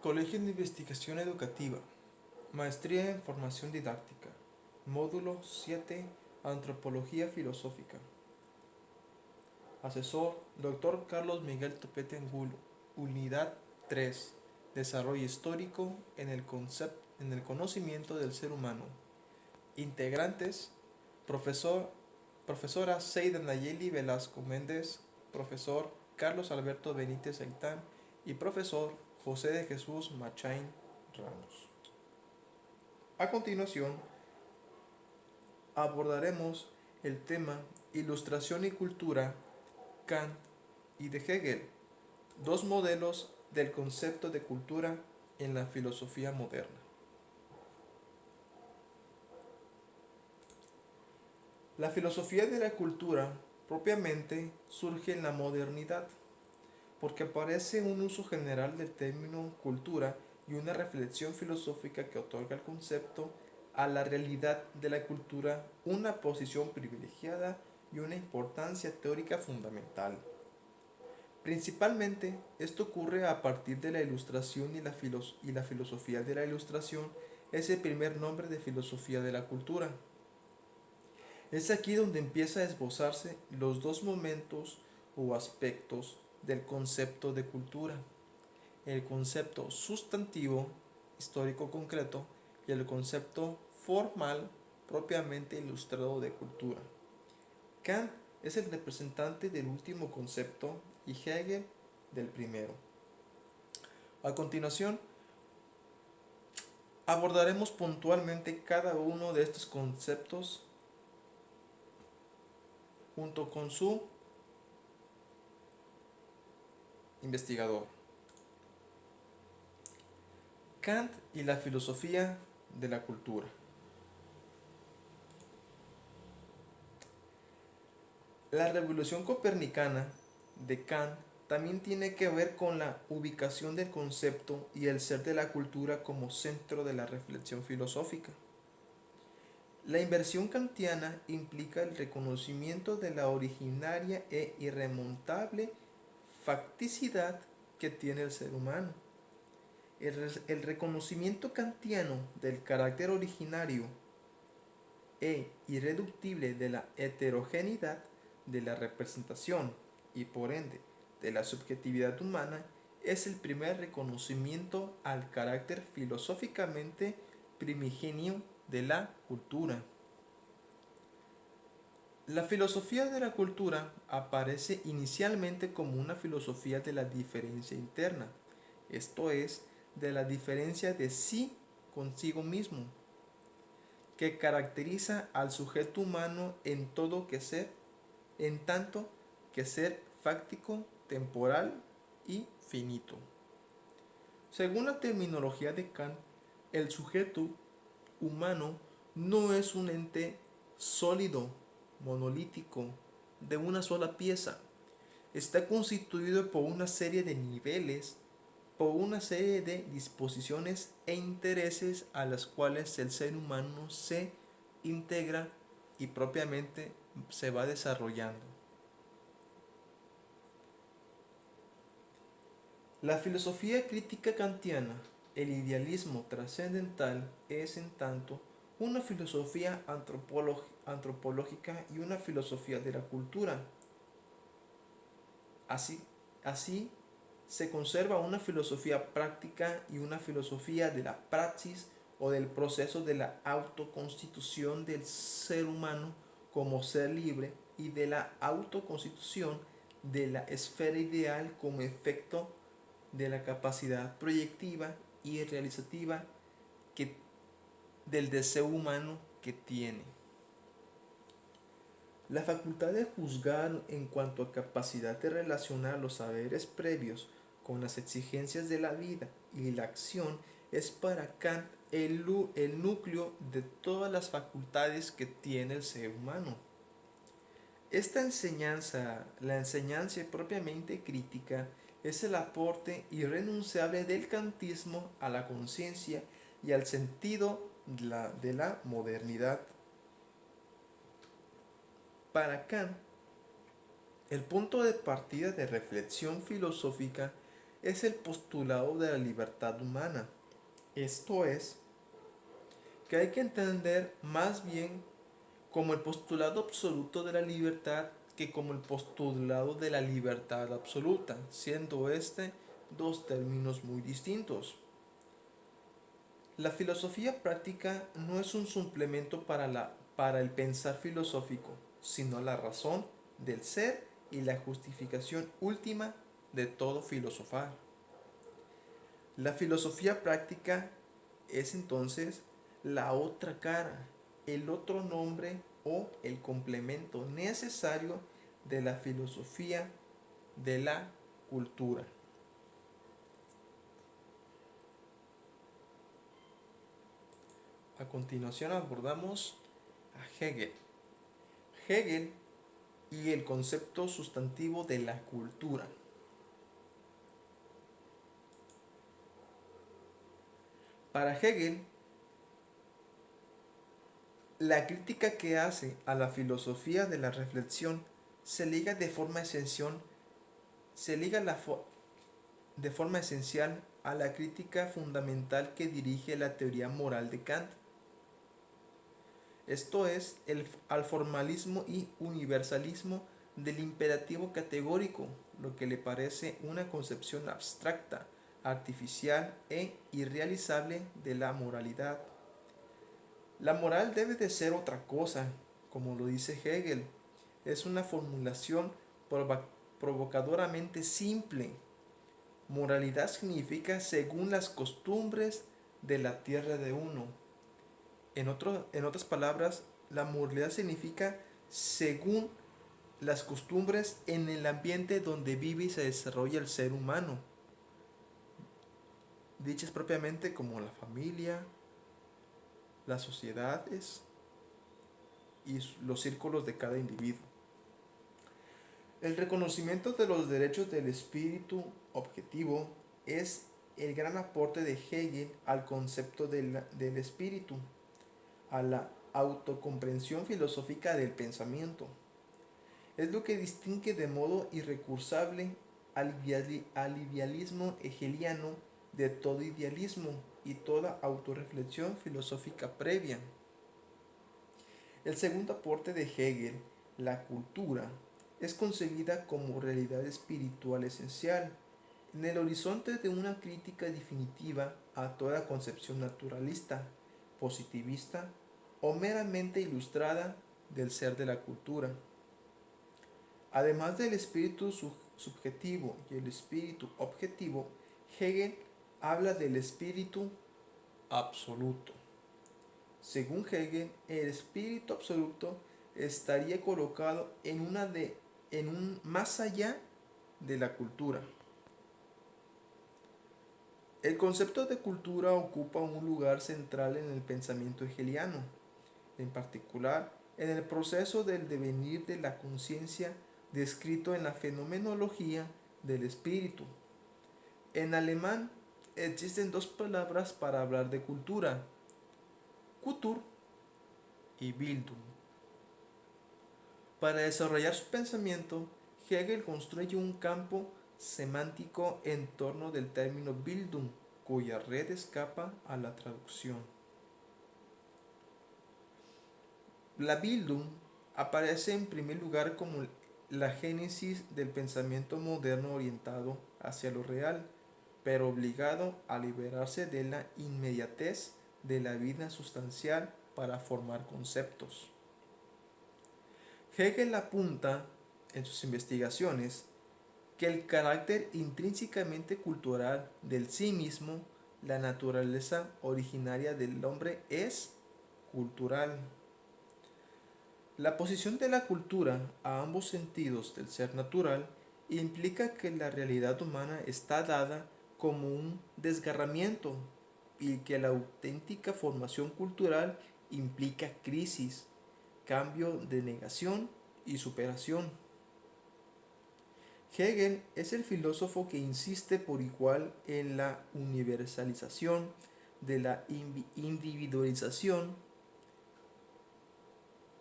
Colegio de Investigación Educativa, Maestría en Formación Didáctica, Módulo 7, Antropología Filosófica. Asesor, Dr. Carlos Miguel Topete Angulo, Unidad 3, Desarrollo Histórico en el conocimiento del ser humano. Integrantes, Profesora Seida Nayeli Velasco Méndez, Profesor Carlos Alberto Benítez Aitán y Profesor José de Jesús Machain Ramos. A continuación, abordaremos el tema Ilustración y Cultura, Kant y de Hegel, dos modelos del concepto de cultura en la filosofía moderna. La filosofía de la cultura propiamente surge en la modernidad, porque aparece un uso general del término cultura y una reflexión filosófica que otorga al concepto a la realidad de la cultura una posición privilegiada y una importancia teórica fundamental. Principalmente, esto ocurre a partir de la Ilustración y la filosofía de la Ilustración es el primer nombre de filosofía de la cultura. Es aquí donde empieza a esbozarse los dos momentos o aspectos del concepto de cultura: el concepto sustantivo, histórico concreto, y el concepto formal, propiamente ilustrado de cultura. Kant es el representante del último concepto y Hegel del primero. A continuación, abordaremos puntualmente cada uno de estos conceptos junto con su investigador. Kant y la filosofía de la cultura. La revolución copernicana de Kant también tiene que ver con la ubicación del concepto y el ser de la cultura como centro de la reflexión filosófica. La inversión kantiana implica el reconocimiento de la originaria e irremontable facticidad que tiene el ser humano. El reconocimiento kantiano del carácter originario e irreductible de la heterogeneidad de la representación y por ende de la subjetividad humana es el primer reconocimiento al carácter filosóficamente primigenio de la cultura. La filosofía de la cultura aparece inicialmente como una filosofía de la diferencia interna, esto es, de la diferencia de sí consigo mismo, que caracteriza al sujeto humano en todo que ser, en tanto que ser fáctico, temporal y finito. Según la terminología de Kant, el sujeto humano no es un ente sólido, monolítico, de una sola pieza. Está constituido por una serie de niveles, por una serie de disposiciones e intereses a las cuales el ser humano se integra y propiamente se va desarrollando. La filosofía crítica kantiana, el idealismo trascendental, es en tanto una filosofía antropológica y una filosofía de la cultura. Así se conserva una filosofía práctica y una filosofía de la praxis o del proceso de la autoconstitución del ser humano como ser libre y de la autoconstitución de la esfera ideal como efecto de la capacidad proyectiva y realizativa del deseo humano que tiene. La facultad de juzgar en cuanto a capacidad de relacionar los saberes previos con las exigencias de la vida y la acción es para Kant el núcleo de todas las facultades que tiene el ser humano. Esta enseñanza, la enseñanza propiamente crítica, es el aporte irrenunciable del kantismo a la conciencia y al sentido de la modernidad. Para Kant, el punto de partida de reflexión filosófica es el postulado de la libertad humana. Esto es, que hay que entender más bien como el postulado absoluto de la libertad que como el postulado de la libertad absoluta, siendo este dos términos muy distintos. La filosofía práctica no es un suplemento para el pensar filosófico, sino la razón del ser y la justificación última de todo filosofar. La filosofía práctica es entonces la otra cara, el otro nombre o el complemento necesario de la filosofía de la cultura. A continuación abordamos a Hegel. Hegel y el concepto sustantivo de la cultura. Para Hegel, la crítica que hace a la filosofía de la reflexión se liga de forma esencial, se liga de forma esencial a la crítica fundamental que dirige la teoría moral de Kant. Esto es, al formalismo y universalismo del imperativo categórico, lo que le parece una concepción abstracta, artificial e irrealizable de la moralidad. La moral debe de ser otra cosa, como lo dice Hegel. Es una formulación provocadoramente simple. Moralidad significa según las costumbres de la tierra de uno. En otras palabras, la moralidad significa según las costumbres en el ambiente donde vive y se desarrolla el ser humano. Dichas propiamente como la familia, las sociedades y los círculos de cada individuo. El reconocimiento de los derechos del espíritu objetivo es el gran aporte de Hegel al concepto del espíritu, a la autocomprensión filosófica del pensamiento. Es lo que distingue de modo irrecursable al idealismo hegeliano de todo idealismo y toda autorreflexión filosófica previa. El segundo aporte de Hegel, la cultura, es concebida como realidad espiritual esencial, en el horizonte de una crítica definitiva a toda concepción naturalista, positivista o meramente ilustrada del ser de la cultura. Además del espíritu subjetivo y el espíritu objetivo, Hegel habla del espíritu absoluto. Según Hegel, el espíritu absoluto estaría colocado en un más allá de la cultura. El concepto de cultura ocupa un lugar central en el pensamiento hegeliano, en particular en el proceso del devenir de la conciencia descrito en la fenomenología del espíritu. En alemán existen dos palabras para hablar de cultura: Kultur y Bildung. Para desarrollar su pensamiento, Hegel construye un campo semántico en torno del término Bildung, cuya red escapa a la traducción. La Bildung aparece en primer lugar como la génesis del pensamiento moderno orientado hacia lo real, pero obligado a liberarse de la inmediatez de la vida sustancial para formar conceptos. Hegel apunta en sus investigaciones que el carácter intrínsecamente cultural del sí mismo, la naturaleza originaria del hombre, es cultural. La posición de la cultura a ambos sentidos del ser natural implica que la realidad humana está dada como un desgarramiento y que la auténtica formación cultural implica crisis, cambio de negación y superación. Hegel es el filósofo que insiste por igual en la universalización de la individualización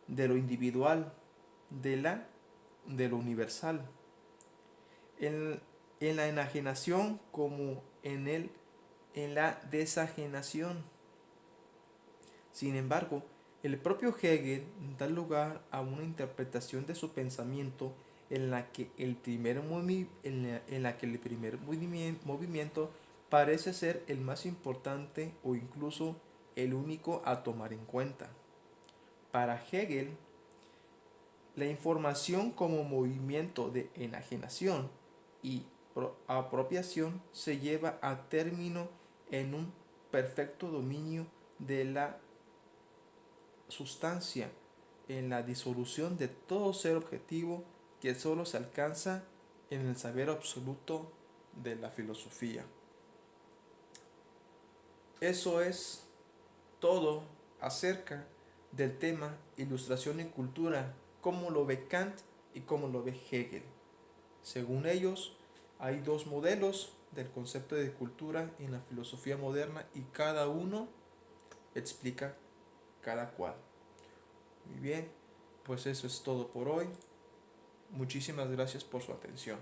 de lo individual, de lo universal. En en la enajenación como en la desajenación. Sin embargo, el propio Hegel da lugar a una interpretación de su pensamiento en la que el primer, movimiento parece ser el más importante o incluso el único a tomar en cuenta. Para Hegel, la información como movimiento de enajenación y apropiación se lleva a término en un perfecto dominio de la sustancia, en la disolución de todo ser objetivo que solo se alcanza en el saber absoluto de la filosofía. Eso es todo acerca del tema ilustración y cultura, cómo lo ve Kant y cómo lo ve Hegel. Según ellos, hay dos modelos del concepto de cultura en la filosofía moderna y cada uno explica cada cual. Muy bien, pues eso es todo por hoy. Muchísimas gracias por su atención.